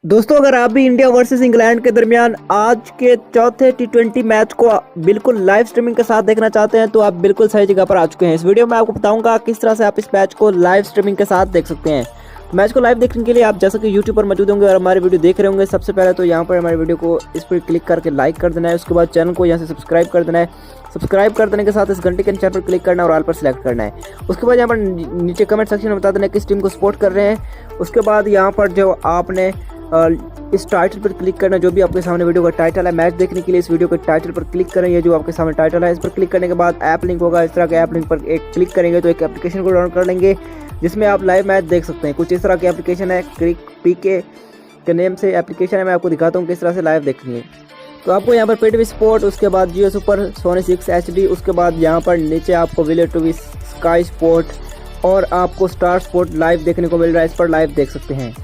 दोस्तों, अगर आप भी इंडिया वर्सेस इंग्लैंड के दरमियान आज के चौथे टी20 मैच को बिल्कुल लाइव स्ट्रीमिंग के साथ देखना चाहते हैं तो आप बिल्कुल सही जगह पर आ चुके हैं। इस वीडियो में आपको बताऊंगा किस तरह से आप इस मैच को लाइव स्ट्रीमिंग के साथ देख सकते हैं। मैच को लाइव देखने के लिए आप जैसा कि यूट्यूब पर मौजूद होंगे और हमारे वीडियो देख रहे होंगे, सबसे पहले तो यहाँ पर हमारे वीडियो को इस पर क्लिक करके लाइक कर देना है। उसके बाद चैनल को यहाँ से सब्सक्राइब कर देना है। सब्सक्राइब कर देने के साथ इस घंटे के निशान पर क्लिक करना है और ऑल पर सिलेक्ट करना है। उसके बाद यहाँ पर नीचे कमेंट सेक्शन में बता देना है किस टीम को सपोर्ट कर रहे हैं। उसके बाद यहाँ पर जो आपने इस टाइटल पर क्लिक करना, जो भी आपके सामने वीडियो का टाइटल है, मैच देखने के लिए इस वीडियो के टाइटल पर क्लिक करें। ये जो आपके सामने टाइटल है, इस पर क्लिक करने के बाद ऐप लिंक होगा। इस तरह के ऐप लिंक पर एक क्लिक करेंगे तो एक एप्लीकेशन को डाउनलोड कर लेंगे जिसमें आप लाइव मैच देख सकते हैं। कुछ इस तरह की एप्लीकेशन है, क्रिक पीके के नेम से एप्लीकेशन है। मैं आपको दिखाता हूँ किस तरह से लाइव देखनी है। तो आपको यहाँ पर पे टीवी स्पोर्ट, उसके बाद जियो सुपर, सोनी 6 HD, उसके बाद यहाँ पर नीचे आपको विले टीवी, स्काई स्पोर्ट और आपको स्टार स्पोर्ट लाइव देखने को मिल रहा है। इस पर लाइव देख सकते हैं।